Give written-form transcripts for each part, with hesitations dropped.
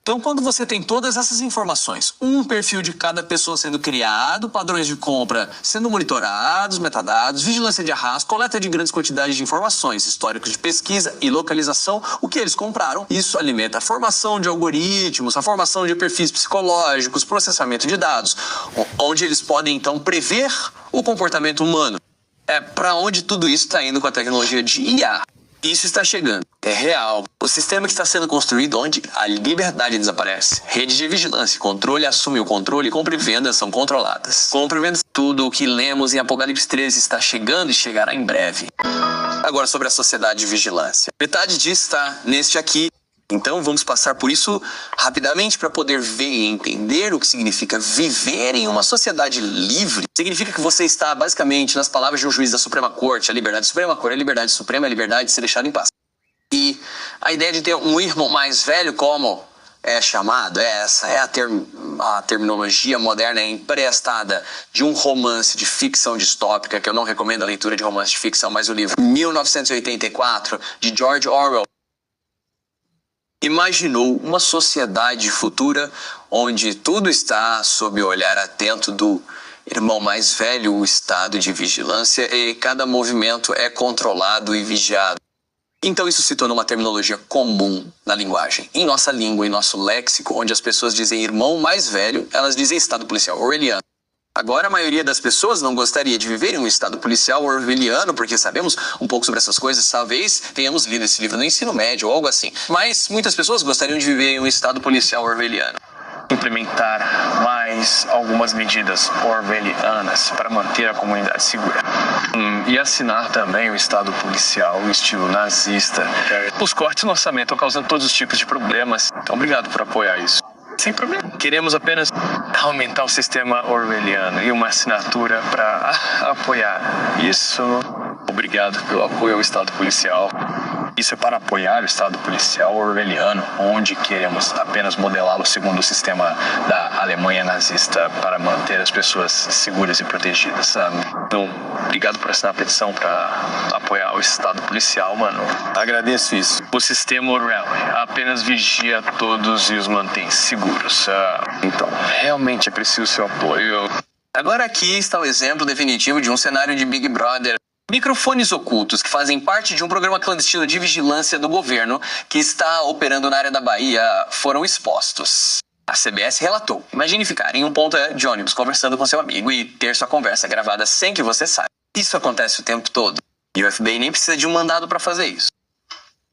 Então, quando você tem todas essas informações, um perfil de cada pessoa sendo criado, padrões de compra sendo monitorados, metadados, vigilância de arrasto, coleta de grandes quantidades de informações, históricos de pesquisa e localização, o que eles compraram, isso alimenta a formação de algoritmos, a formação de perfis psicológicos, processamento de dados, onde eles podem, então, prever o comportamento humano. É para onde tudo isso está indo com a tecnologia de IA. Isso está chegando. É real. O sistema que está sendo construído onde a liberdade desaparece. Rede de vigilância, controle assume o controle, compra e venda são controladas. Compra e venda, tudo o que lemos em Apocalipse 13 está chegando e chegará em breve. Agora sobre a sociedade de vigilância. Metade disso está neste aqui. Então vamos passar por isso rapidamente para poder ver e entender o que significa viver em uma sociedade livre. Significa que você está basicamente nas palavras de um juiz da Suprema Corte, a liberdade suprema, a liberdade suprema, a liberdade de ser deixado em paz. E a ideia de ter um irmão mais velho, como é chamado, essa é a terminologia moderna emprestada de um romance de ficção distópica, que eu não recomendo a leitura de romance de ficção, mas o livro 1984, de George Orwell, imaginou uma sociedade futura onde tudo está sob o olhar atento do irmão mais velho, o estado de vigilância, e cada movimento é controlado e vigiado. Então isso se tornou uma terminologia comum na linguagem. Em nossa língua, em nosso léxico, onde as pessoas dizem irmão mais velho, elas dizem estado policial orwelliano. Agora, a maioria das pessoas não gostaria de viver em um estado policial orwelliano, porque sabemos um pouco sobre essas coisas, talvez tenhamos lido esse livro no ensino médio ou algo assim. Mas muitas pessoas gostariam de viver em um estado policial orwelliano. Implementar mais algumas medidas orwellianas para manter a comunidade segura. E assinar também o estado policial, o estilo nazista. Os cortes no orçamento estão causando todos os tipos de problemas. Então, obrigado por apoiar isso. Sem problema. Queremos apenas aumentar o sistema orwelliano e uma assinatura para apoiar isso. Obrigado pelo apoio ao Estado policial. Isso é para apoiar o Estado policial orwelliano, onde queremos apenas modelá-lo segundo o sistema da Alemanha nazista para manter as pessoas seguras e protegidas. Então, obrigado por assinar a petição para apoiar o Estado policial, mano. Agradeço isso. O sistema Orwell apenas vigia todos e os mantém seguros. Então, realmente é preciso seu apoio. Agora aqui está o exemplo definitivo de um cenário de Big Brother. Microfones ocultos que fazem parte de um programa clandestino de vigilância do governo que está operando na área da Bahia foram expostos. A CBS relatou. Imagine ficar em um ponto de ônibus conversando com seu amigo e ter sua conversa gravada sem que você saiba. Isso acontece o tempo todo. E o FBI nem precisa de um mandado para fazer isso.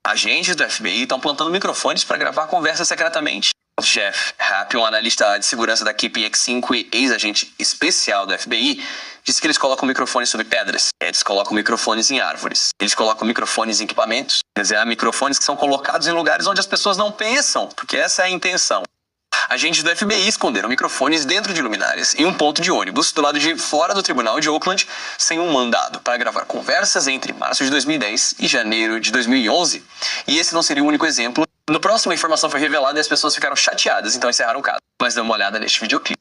Agentes do FBI estão plantando microfones para gravar conversas secretamente. Jeff Happ, um analista de segurança da KPX5 e ex-agente especial do FBI, disse que eles colocam microfones sobre pedras, eles colocam microfones em árvores, eles colocam microfones em equipamentos, quer dizer, há microfones que são colocados em lugares onde as pessoas não pensam, porque essa é a intenção. Agentes do FBI esconderam microfones dentro de luminárias em um ponto de ônibus do lado de fora do tribunal de Oakland sem um mandado para gravar conversas entre março de 2010 e janeiro de 2011. E esse não seria o único exemplo. No próximo, a informação foi revelada e as pessoas ficaram chateadas, então encerraram o caso. Mas dê uma olhada neste videoclipe.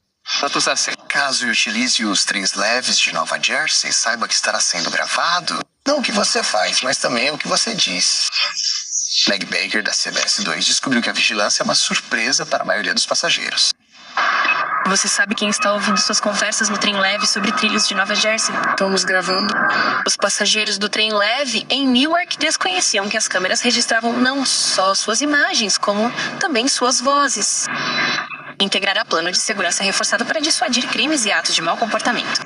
Caso utilize os trens leves de Nova Jersey, saiba que estará sendo gravado. Não o que você faz, mas também o que você diz. Meg Baker, da CBS 2, descobriu que a vigilância é uma surpresa para a maioria dos passageiros. Você sabe quem está ouvindo suas conversas no trem leve sobre trilhos de Nova Jersey? Estamos gravando. Os passageiros do trem leve em Newark desconheciam que as câmeras registravam não só suas imagens, como também suas vozes. Integrará plano de segurança reforçado para dissuadir crimes e atos de mau comportamento.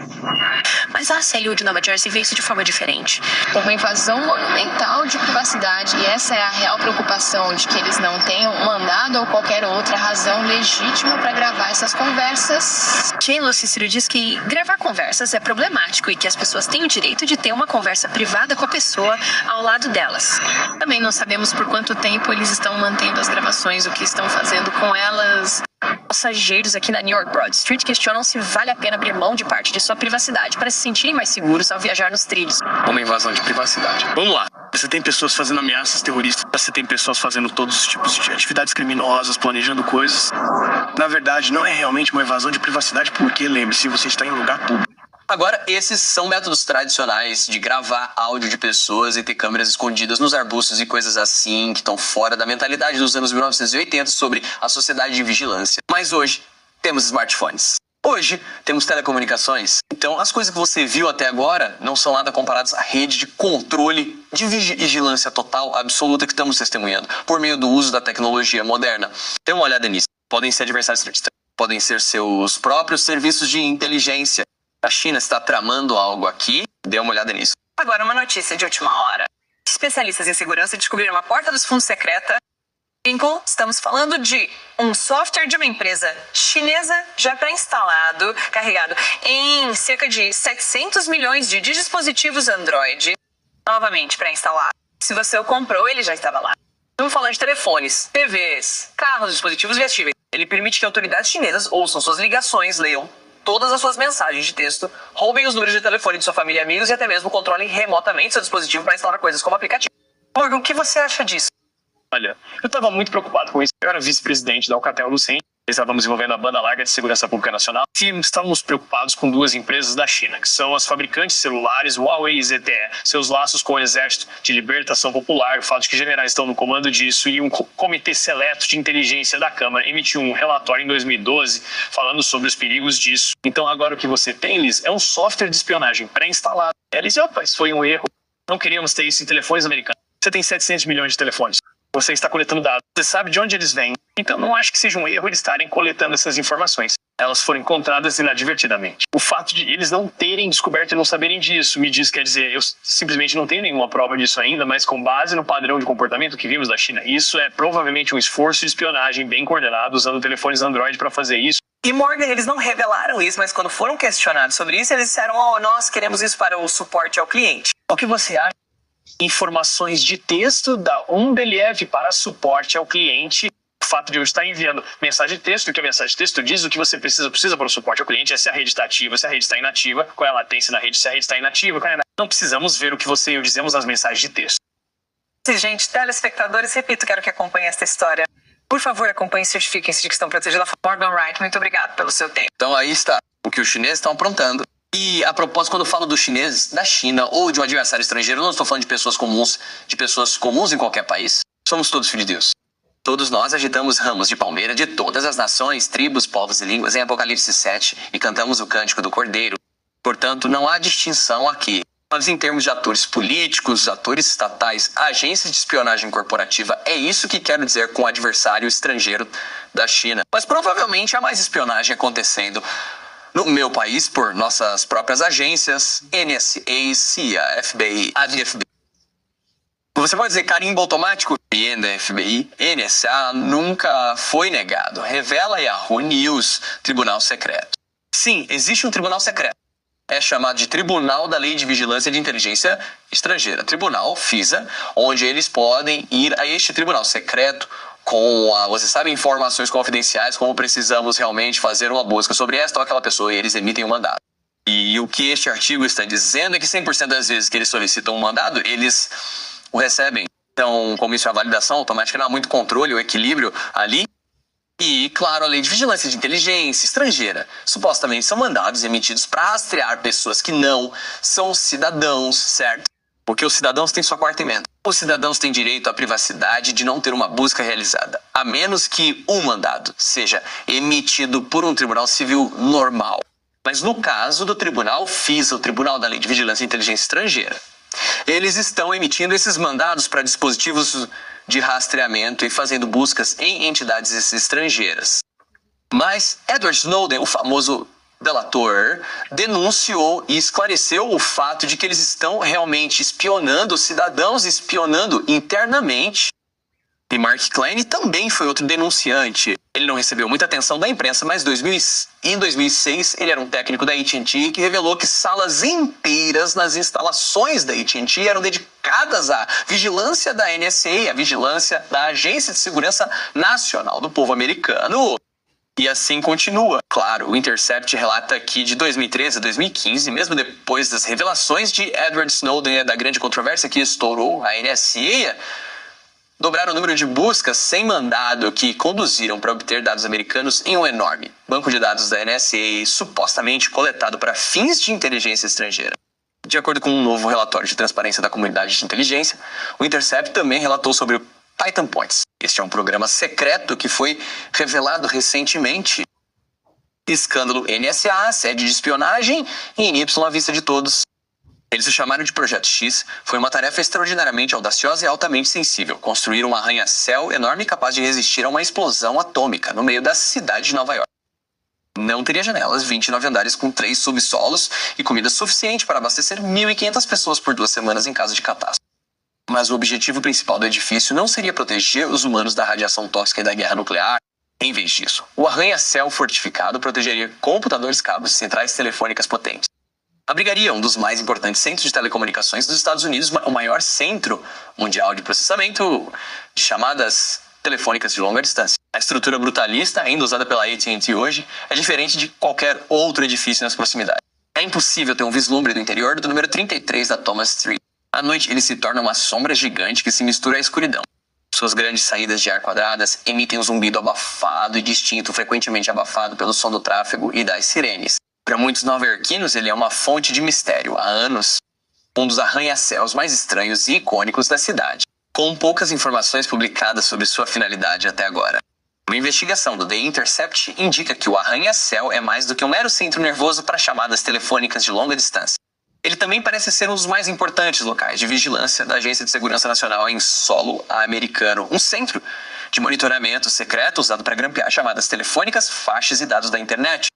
Mas a ACLU de Nova Jersey vê isso de forma diferente. Uma invasão monumental de privacidade, e essa é a real preocupação, de que eles não tenham mandado ou qualquer outra razão legítima para gravar essas conversas. J.Lo Cícero diz que gravar conversas é problemático e que as pessoas têm o direito de ter uma conversa privada com a pessoa ao lado delas. Também não sabemos por quanto tempo eles estão mantendo as gravações, o que estão fazendo com elas. Passageiros aqui na New York Broad Street questionam se vale a pena abrir mão de parte de sua privacidade para se sentirem mais seguros ao viajar nos trilhos. Uma invasão de privacidade. Vamos lá. Você tem pessoas fazendo ameaças terroristas, você tem pessoas fazendo todos os tipos de atividades criminosas, planejando coisas. Na verdade, não é realmente uma invasão de privacidade, porque, lembre-se, você está em um lugar público. Agora, esses são métodos tradicionais de gravar áudio de pessoas e ter câmeras escondidas nos arbustos e coisas assim que estão fora da mentalidade dos anos 1980 sobre a sociedade de vigilância. Mas hoje, temos smartphones. Hoje, temos telecomunicações. Então, as coisas que você viu até agora não são nada comparadas à rede de controle de vigilância total, absoluta que estamos testemunhando por meio do uso da tecnologia moderna. Dê uma olhada nisso. Podem ser adversários, podem ser seus próprios serviços de inteligência. A China está tramando algo aqui. Dê uma olhada nisso. Agora, uma notícia de última hora. Especialistas em segurança descobriram uma porta dos fundos secreta. Estamos falando de um software de uma empresa chinesa já pré-instalado, carregado em cerca de 700 milhões de dispositivos Android. Novamente pré-instalado. Se você o comprou, ele já estava lá. Estamos falando de telefones, TVs, carros, dispositivos vestíveis. Ele permite que autoridades chinesas ouçam suas ligações, leiam todas as suas mensagens de texto, roubem os números de telefone de sua família e amigos e até mesmo controlem remotamente seu dispositivo para instalar coisas como aplicativo. Morgan, o que você acha disso? Olha, eu estava muito preocupado com isso. Eu era vice-presidente da Alcatel-Lucent. Estávamos desenvolvendo a banda larga de segurança pública nacional. E estávamos preocupados com duas empresas da China, que são as fabricantes celulares Huawei e ZTE. Seus laços com o Exército de Libertação Popular, o fato de que generais estão no comando disso, e um comitê seleto de inteligência da Câmara emitiu um relatório em 2012 falando sobre os perigos disso. Então agora o que você tem, Liz, é um software de espionagem pré-instalado. Eles, opa, isso foi um erro. Não queríamos ter isso em telefones americanos. Você tem 700 milhões de telefones. Você está coletando dados. Você sabe de onde eles vêm. Então não acho que seja um erro eles estarem coletando essas informações. Elas foram encontradas inadvertidamente. O fato de eles não terem descoberto e não saberem disso me diz, quer dizer, eu simplesmente não tenho nenhuma prova disso ainda, mas com base no padrão de comportamento que vimos da China, isso é provavelmente um esforço de espionagem bem coordenado usando telefones Android para fazer isso. E Morgan, eles não revelaram isso, mas quando foram questionados sobre isso, eles disseram, nós queremos isso para o suporte ao cliente. O que você acha? Informações de texto da Umbeliev para suporte ao cliente. O fato de eu estar enviando mensagem de texto, o que a mensagem de texto diz, o que você precisa para o suporte ao cliente é se a rede está ativa, se a rede está inativa, qual é a latência na rede, se a rede está inativa, qual é a... Não precisamos ver o que você e eu dizemos nas mensagens de texto. Gente, telespectadores, repito, quero que acompanhem esta história. Por favor, acompanhem e certifiquem-se de que estão protegidos. Morgan Wright, muito obrigado pelo seu tempo. Então aí está o que os chineses estão aprontando. E a propósito, quando eu falo dos chineses, da China ou de um adversário estrangeiro, eu não estou falando de pessoas comuns em qualquer país. Somos todos filhos de Deus. Todos nós agitamos ramos de palmeira de todas as nações, tribos, povos e línguas em Apocalipse 7 e cantamos o cântico do Cordeiro. Portanto, não há distinção aqui. Mas em termos de atores políticos, atores estatais, agências de espionagem corporativa, é isso que quero dizer com adversário estrangeiro da China. Mas provavelmente há mais espionagem acontecendo no meu país por nossas próprias agências, NSA, CIA, FBI, ADFB. Você pode dizer carimbo automático? Da FBI, NSA nunca foi negado. Revela Yahoo News, Tribunal Secreto. Sim, existe um tribunal secreto. É chamado de Tribunal da Lei de Vigilância de Inteligência Estrangeira, Tribunal FISA, onde eles podem ir a este tribunal secreto com, você sabe, informações confidenciais, como precisamos realmente fazer uma busca sobre esta ou aquela pessoa, e eles emitem um mandado. E o que este artigo está dizendo é que 100% das vezes que eles solicitam um mandado, eles o recebem. Então, como isso é a validação automática, não há muito controle ou equilíbrio ali. E, claro, a Lei de Vigilância de Inteligência Estrangeira supostamente são mandados emitidos para rastrear pessoas que não são cidadãos, certo? Porque os cidadãos têm sua quarta emenda. Os cidadãos têm direito à privacidade de não ter uma busca realizada, a menos que um mandado seja emitido por um tribunal civil normal. Mas no caso do tribunal FISA, o Tribunal da Lei de Vigilância e Inteligência Estrangeira, eles estão emitindo esses mandados para dispositivos de rastreamento e fazendo buscas em entidades estrangeiras. Mas Edward Snowden, o famoso delator, denunciou e esclareceu o fato de que eles estão realmente espionando cidadãos, espionando internamente. E Mark Klein também foi outro denunciante. Ele não recebeu muita atenção da imprensa, mas em 2006 ele era um técnico da AT&T que revelou que salas inteiras nas instalações da AT&T eram dedicadas à vigilância da NSA, à vigilância da Agência de Segurança Nacional do Povo Americano. E assim continua. Claro, o Intercept relata que de 2013 a 2015, mesmo depois das revelações de Edward Snowden e da grande controvérsia que estourou a NSA, dobraram o número de buscas sem mandado que conduziram para obter dados americanos em um enorme banco de dados da NSA, supostamente coletado para fins de inteligência estrangeira. De acordo com um novo relatório de transparência da comunidade de inteligência, o Intercept também relatou sobre o Titan Points. Este é um programa secreto que foi revelado recentemente. Escândalo NSA, sede de espionagem e NY à vista de todos. Eles se chamaram de Projeto X. Foi uma tarefa extraordinariamente audaciosa e altamente sensível. Construir um arranha-céu enorme capaz de resistir a uma explosão atômica no meio da cidade de Nova York. Não teria janelas, 29 andares com 3 subsolos e comida suficiente para abastecer 1.500 pessoas por 2 semanas em caso de catástrofe. Mas o objetivo principal do edifício não seria proteger os humanos da radiação tóxica e da guerra nuclear. Em vez disso, o arranha-céu fortificado protegeria computadores, cabos e centrais telefônicas potentes. Abrigaria um dos mais importantes centros de telecomunicações dos Estados Unidos, o maior centro mundial de processamento de chamadas telefônicas de longa distância. A estrutura brutalista, ainda usada pela AT&T hoje, é diferente de qualquer outro edifício nas proximidades. É impossível ter um vislumbre do interior do número 33 da Thomas Street. À noite, ele se torna uma sombra gigante que se mistura à escuridão. Suas grandes saídas de ar quadradas emitem um zumbido abafado e distinto, frequentemente abafado pelo som do tráfego e das sirenes. Para muitos nova-iorquinos, ele é uma fonte de mistério. Há anos, um dos arranha-céus mais estranhos e icônicos da cidade, com poucas informações publicadas sobre sua finalidade até agora. Uma investigação do The Intercept indica que o arranha-céu é mais do que um mero centro nervoso para chamadas telefônicas de longa distância. Ele também parece ser um dos mais importantes locais de vigilância da Agência de Segurança Nacional em solo americano, um centro de monitoramento secreto usado para grampear chamadas telefônicas, faixas e dados da internet.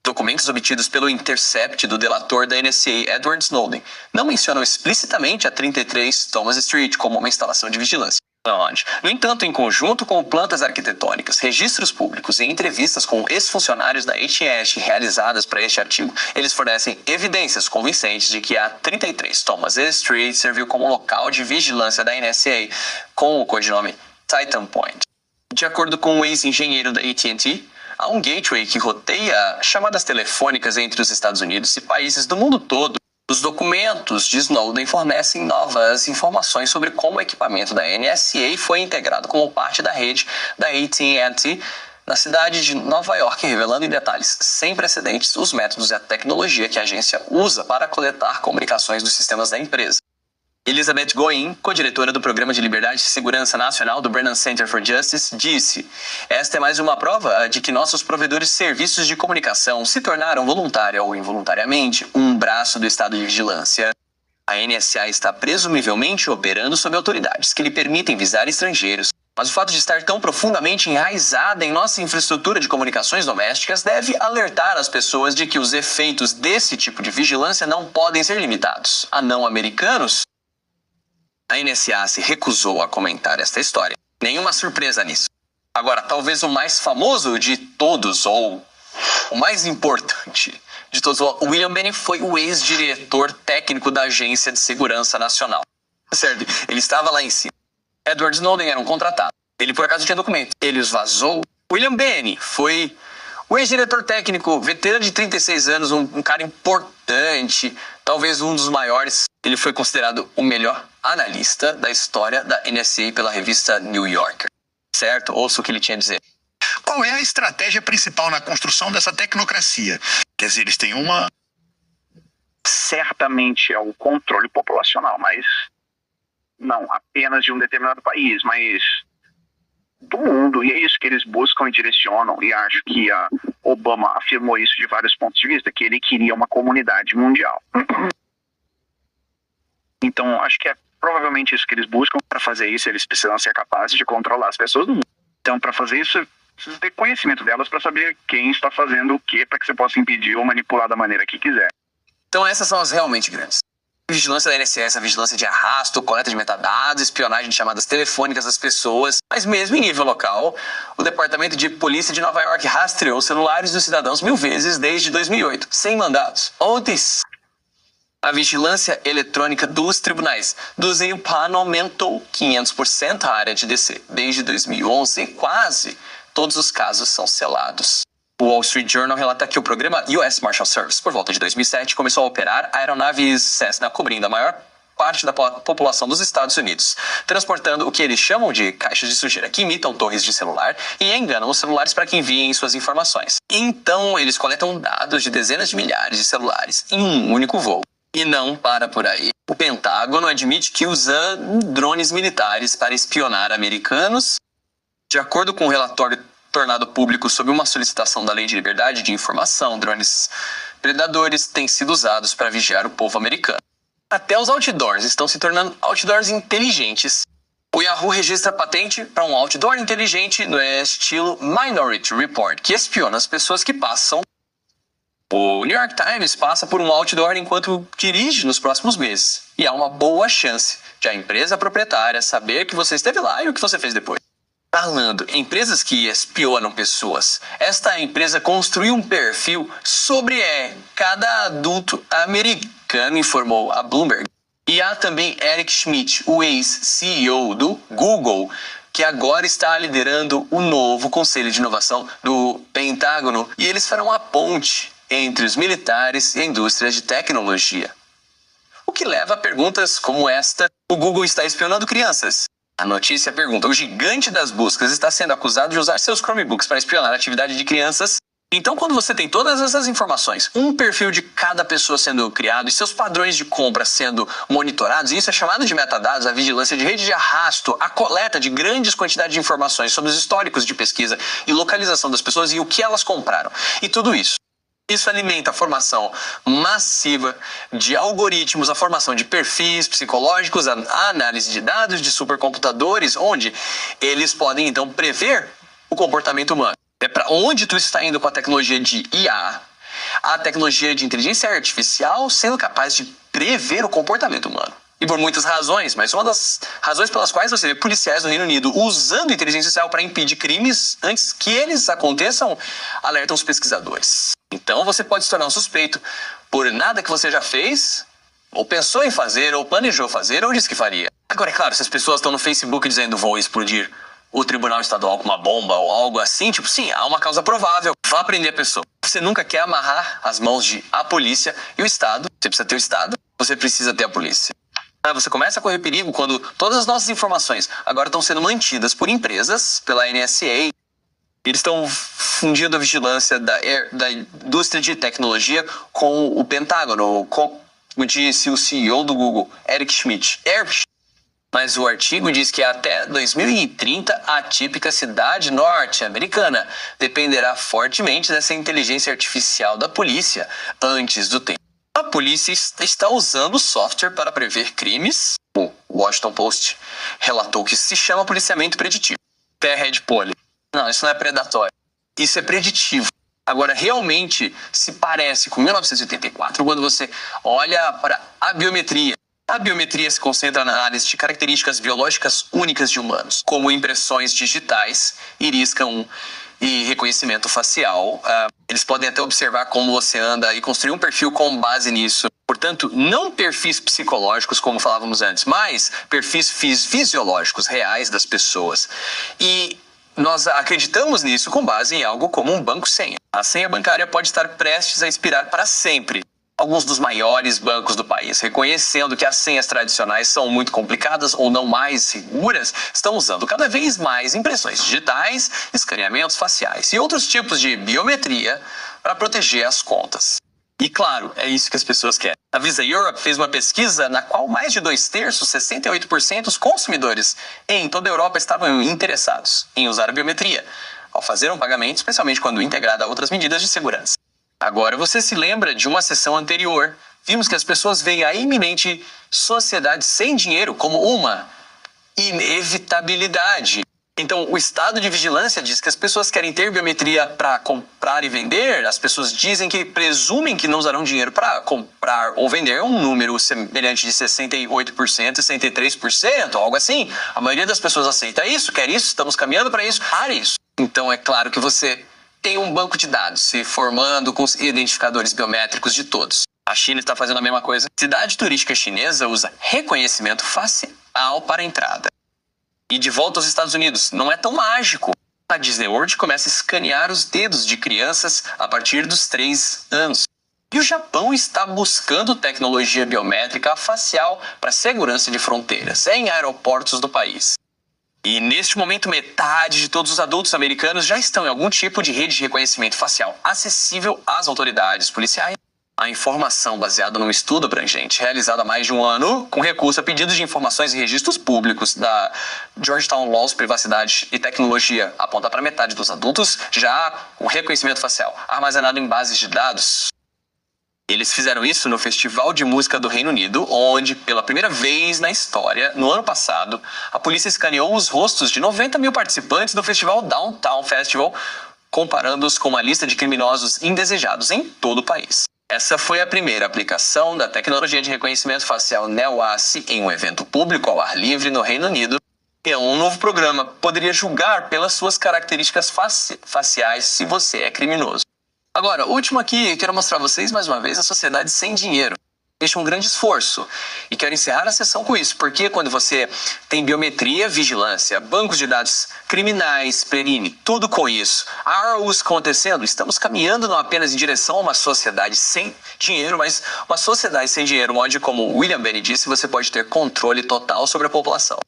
Documentos obtidos pelo Intercept do delator da NSA, Edward Snowden, não mencionam explicitamente a 33 Thomas Street como uma instalação de vigilância. No entanto, em conjunto com plantas arquitetônicas, registros públicos e entrevistas com ex-funcionários da AT&T realizadas para este artigo, eles fornecem evidências convincentes de que a 33 Thomas Street serviu como local de vigilância da NSA com o codinome Titan Point. De acordo com o ex-engenheiro da AT&T, há um gateway que roteia chamadas telefônicas entre os Estados Unidos e países do mundo todo. Os documentos de Snowden fornecem novas informações sobre como o equipamento da NSA foi integrado como parte da rede da AT&T na cidade de Nova York, revelando em detalhes sem precedentes os métodos e a tecnologia que a agência usa para coletar comunicações dos sistemas da empresa. Elizabeth Goin, co-diretora do Programa de Liberdade e Segurança Nacional do Brennan Center for Justice, disse: "Esta é mais uma prova de que nossos provedores de serviços de comunicação se tornaram, voluntária ou involuntariamente, um braço do estado de vigilância. A NSA está presumivelmente operando sob autoridades que lhe permitem visar estrangeiros, mas o fato de estar tão profundamente enraizada em nossa infraestrutura de comunicações domésticas deve alertar as pessoas de que os efeitos desse tipo de vigilância não podem ser limitados a não-americanos." A NSA se recusou a comentar esta história. Nenhuma surpresa nisso. Agora, talvez o mais famoso de todos, ou o mais importante de todos, o William Benning foi o ex-diretor técnico da Agência de Segurança Nacional. Certo? Ele estava lá em cima. Edward Snowden era um contratado. Ele, por acaso, tinha documento. Ele os vazou. William Benning foi o ex-diretor técnico, veterano de 36 anos, um cara importante, talvez um dos maiores. Ele foi considerado o melhor analista da história da NSA pela revista New Yorker. Certo? Ouça o que ele tinha a dizer. Qual é a estratégia principal na construção dessa tecnocracia? Quer dizer, eles têm uma... Certamente é o controle populacional, mas não apenas de um determinado país, mas do mundo. E é isso que eles buscam e direcionam. E acho que a Obama afirmou isso de vários pontos de vista, que ele queria uma comunidade mundial. Então, acho que é provavelmente isso que eles buscam. Para fazer isso, eles precisam ser capazes de controlar as pessoas do mundo. Então, para fazer isso, precisa ter conhecimento delas para saber quem está fazendo o que, para que você possa impedir ou manipular da maneira que quiser. Então, essas são as realmente grandes. Vigilância da NSA, essa vigilância de arrasto, coleta de metadados, espionagem de chamadas telefônicas das pessoas. Mas mesmo em nível local, o Departamento de Polícia de Nova York rastreou celulares dos cidadãos 1000 vezes desde 2008, sem mandados. Ontem, a vigilância eletrônica dos tribunais do ZUPAN aumentou 500% a área de DC. Desde 2011, e quase todos os casos são selados. O Wall Street Journal relata que o programa US Marshal Service, por volta de 2007, começou a operar aeronaves Cessna cobrindo a maior parte da população dos Estados Unidos, transportando o que eles chamam de caixas de sujeira, que imitam torres de celular e enganam os celulares para que enviem suas informações. Então, eles coletam dados de dezenas de milhares de celulares em um único voo. E não para por aí. O Pentágono admite que usa drones militares para espionar americanos. De acordo com um relatório tornado público sob uma solicitação da Lei de Liberdade de Informação, drones predadores têm sido usados para vigiar o povo americano. Até os outdoors estão se tornando outdoors inteligentes. O Yahoo registra patente para um outdoor inteligente no estilo Minority Report, que espiona as pessoas que passam. O New York Times passa por um outdoor enquanto dirige nos próximos meses. E há uma boa chance de a empresa proprietária saber que você esteve lá e o que você fez depois. Falando em empresas que espionam pessoas, esta empresa construiu um perfil sobre cada adulto americano, informou a Bloomberg. E há também Eric Schmidt, o ex-CEO do Google, que agora está liderando o novo Conselho de Inovação do Pentágono. E eles farão a ponte entre os militares e a indústria de tecnologia. O que leva a perguntas como esta: o Google está espionando crianças? A notícia pergunta: o gigante das buscas está sendo acusado de usar seus Chromebooks para espionar a atividade de crianças? Então, quando você tem todas essas informações, um perfil de cada pessoa sendo criado e seus padrões de compra sendo monitorados, e isso é chamado de metadados, a vigilância de rede de arrasto, a coleta de grandes quantidades de informações sobre os históricos de pesquisa e localização das pessoas e o que elas compraram. E tudo isso alimenta a formação massiva de algoritmos, a formação de perfis psicológicos, a análise de dados de supercomputadores, onde eles podem então prever o comportamento humano. É para onde tu está indo com a tecnologia de IA, a tecnologia de inteligência artificial sendo capaz de prever o comportamento humano. E por muitas razões, mas uma das razões pelas quais você vê policiais no Reino Unido usando inteligência artificial para impedir crimes antes que eles aconteçam, alertam os pesquisadores. Então você pode se tornar um suspeito por nada que você já fez, ou pensou em fazer, ou planejou fazer, ou disse que faria. Agora, é claro, se as pessoas estão no Facebook dizendo vou explodir o Tribunal Estadual com uma bomba ou algo assim, tipo, sim, há uma causa provável, vá prender a pessoa. Você nunca quer amarrar as mãos de a polícia e o Estado. Você precisa ter o Estado, você precisa ter a polícia. Você começa a correr perigo quando todas as nossas informações agora estão sendo mantidas por empresas, pela NSA. Eles estão fundindo a vigilância da indústria de tecnologia com o Pentágono, como disse o CEO do Google, Eric Schmidt. Mas o artigo diz que até 2030 a típica cidade norte-americana dependerá fortemente dessa inteligência artificial da polícia antes do tempo. A polícia está usando software para prever crimes. O Washington Post relatou que se chama policiamento preditivo. Red Poli. Não, isso não é predatório. Isso é preditivo. Agora, realmente se parece com 1984, quando você olha para a biometria. A biometria se concentra na análise de características biológicas únicas de humanos, como impressões digitais, iris e reconhecimento facial. Eles podem até observar como você anda e construir um perfil com base nisso. Portanto, não perfis psicológicos, como falávamos antes, mas perfis fisiológicos reais das pessoas. E nós acreditamos nisso com base em algo como um banco-senha. A senha bancária pode estar prestes a expirar para sempre. Alguns dos maiores bancos do país, reconhecendo que as senhas tradicionais são muito complicadas ou não mais seguras, estão usando cada vez mais impressões digitais, escaneamentos faciais e outros tipos de biometria para proteger as contas. E claro, é isso que as pessoas querem. A Visa Europe fez uma pesquisa na qual mais de 2/3, 68% dos consumidores em toda a Europa estavam interessados em usar a biometria ao fazer um pagamento, especialmente quando integrada a outras medidas de segurança. Agora, você se lembra de uma sessão anterior? Vimos que as pessoas veem a iminente sociedade sem dinheiro como uma inevitabilidade. Então, o estado de vigilância diz que as pessoas querem ter biometria para comprar e vender. As pessoas dizem que presumem que não usarão dinheiro para comprar ou vender um número semelhante de 68%, 63%, algo assim. A maioria das pessoas aceita isso, quer isso, estamos caminhando para isso, para isso. Então, é claro que você tem um banco de dados se formando com os identificadores biométricos de todos. A China está fazendo a mesma coisa. A cidade turística chinesa usa reconhecimento facial para a entrada. E de volta aos Estados Unidos, não é tão mágico. A Disney World começa a escanear os dedos de crianças a partir dos 3 anos. E o Japão está buscando tecnologia biométrica facial para segurança de fronteiras em aeroportos do país. E neste momento, metade de todos os adultos americanos já estão em algum tipo de rede de reconhecimento facial acessível às autoridades policiais. A informação baseada num estudo abrangente realizado há mais de um ano, com recurso a pedidos de informações e registros públicos da Georgetown Law Privacidade e Tecnologia, aponta para metade dos adultos já com reconhecimento facial armazenado em bases de dados. Eles fizeram isso no Festival de Música do Reino Unido, onde, pela primeira vez na história, no ano passado, a polícia escaneou os rostos de 90 mil participantes do festival Downtown Festival, comparando-os com uma lista de criminosos indesejados em todo o país. Essa foi a primeira aplicação da tecnologia de reconhecimento facial NEOAC em um evento público ao ar livre no Reino Unido. E um novo programa poderia julgar pelas suas características faciais se você é criminoso. Agora, o último aqui, eu quero mostrar a vocês mais uma vez a sociedade sem dinheiro. Deixa um grande esforço. E quero encerrar a sessão com isso, porque quando você tem biometria, vigilância, bancos de dados criminais, Perini, tudo com isso, ARUs acontecendo, estamos caminhando não apenas em direção a uma sociedade sem dinheiro, mas uma sociedade sem dinheiro, onde, como William Benny disse, você pode ter controle total sobre a população.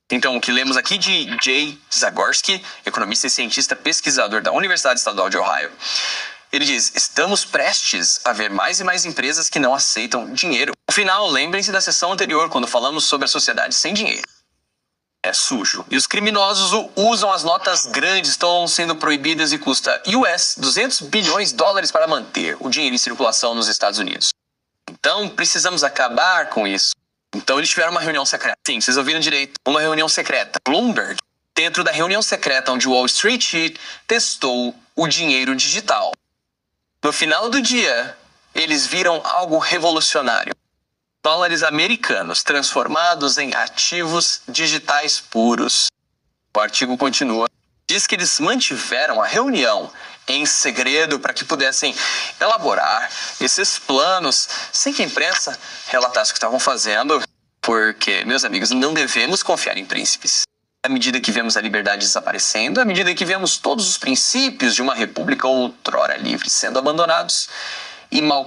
Então, o que lemos aqui de Jay Zagorski, economista e cientista pesquisador da Universidade Estadual de Ohio. Ele diz, estamos prestes a ver mais e mais empresas que não aceitam dinheiro. No final, lembrem-se da sessão anterior, quando falamos sobre a sociedade sem dinheiro. É sujo. E os criminosos usam as notas grandes, estão sendo proibidas e custa US 200 bilhões de dólares para manter o dinheiro em circulação nos Estados Unidos. Então, precisamos acabar com isso. Então eles tiveram uma reunião secreta. Sim, vocês ouviram direito. Uma reunião secreta. Bloomberg, dentro da reunião secreta onde o Wall Street testou o dinheiro digital. No final do dia, eles viram algo revolucionário. Dólares americanos transformados em ativos digitais puros. O artigo continua. Diz que eles mantiveram a reunião em segredo para que pudessem elaborar esses planos sem que a imprensa relatasse o que estavam fazendo, porque, meus amigos, não devemos confiar em príncipes. À medida que vemos a liberdade desaparecendo, à medida que vemos todos os princípios de uma república outrora livre sendo abandonados, e mal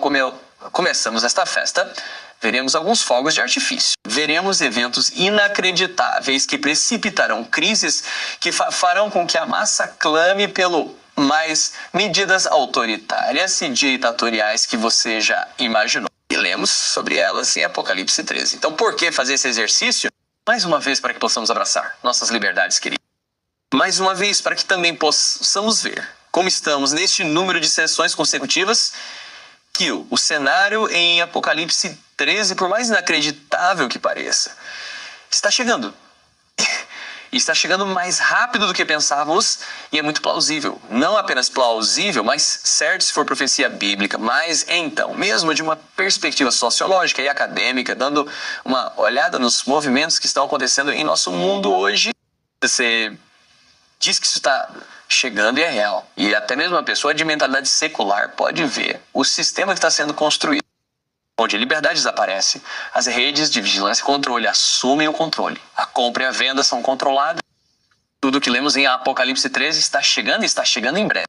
começamos esta festa, veremos alguns fogos de artifício. Veremos eventos inacreditáveis que precipitarão crises que farão com que a massa clame pelo mais medidas autoritárias e ditatoriais que você já imaginou. E lemos sobre elas em Apocalipse 13. Então, por que fazer esse exercício? Mais uma vez, para que possamos abraçar nossas liberdades, queridos. Mais uma vez, para que também possamos ver como estamos neste número de sessões consecutivas, que o cenário em Apocalipse 13, por mais inacreditável que pareça, está chegando. E está chegando mais rápido do que pensávamos e é muito plausível. Não apenas plausível, mas certo se for profecia bíblica. Mas então, mesmo de uma perspectiva sociológica e acadêmica, dando uma olhada nos movimentos que estão acontecendo em nosso mundo hoje, você diz que isso está chegando e é real. E até mesmo uma pessoa de mentalidade secular pode ver o sistema que está sendo construído, onde a liberdade desaparece, as redes de vigilância e controle assumem o controle. A compra e a venda são controladas. Tudo que lemos em Apocalipse 13 está chegando em breve.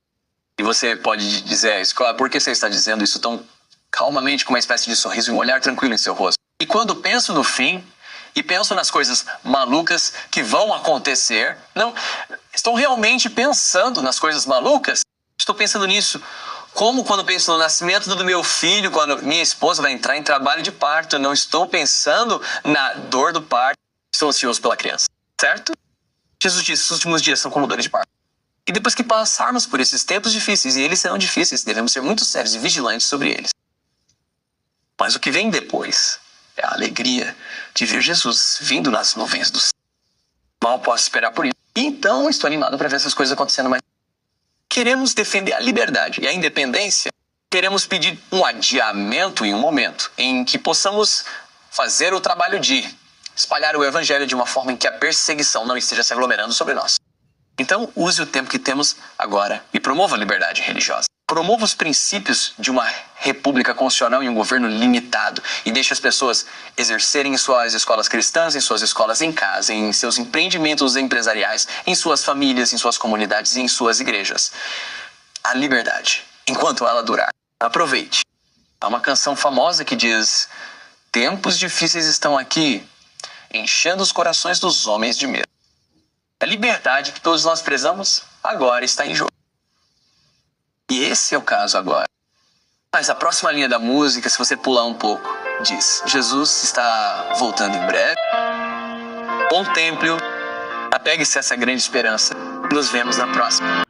E você pode dizer, por que você está dizendo isso tão calmamente, com uma espécie de sorriso e um olhar tranquilo em seu rosto? E quando penso no fim, e penso nas coisas malucas que vão acontecer, não, estou realmente pensando nas coisas malucas? Estou pensando nisso. Como quando penso no nascimento do meu filho, quando minha esposa vai entrar em trabalho de parto, eu não estou pensando na dor do parto, estou ansioso pela criança, certo? Jesus disse, os últimos dias são como dores de parto. E depois que passarmos por esses tempos difíceis, e eles serão difíceis, devemos ser muito sérios e vigilantes sobre eles. Mas o que vem depois é a alegria de ver Jesus vindo nas nuvens do céu. Mal posso esperar por isso. E então estou animado para ver essas coisas acontecendo mais. Queremos defender a liberdade e a independência. Queremos pedir um adiamento em um momento em que possamos fazer o trabalho de espalhar o evangelho de uma forma em que a perseguição não esteja se aglomerando sobre nós. Então, use o tempo que temos agora e promova a liberdade religiosa. Promova os princípios de uma república constitucional e um governo limitado e deixe as pessoas exercerem em suas escolas cristãs, em suas escolas em casa, em seus empreendimentos empresariais, em suas famílias, em suas comunidades e em suas igrejas. A liberdade, enquanto ela durar. Aproveite. Há uma canção famosa que diz: tempos difíceis estão aqui, enchendo os corações dos homens de medo. A liberdade que todos nós prezamos agora está em jogo. E esse é o caso agora. Mas a próxima linha da música, se você pular um pouco, diz: Jesus está voltando em breve. Contemple-o, apegue-se a essa grande esperança. Nos vemos na próxima.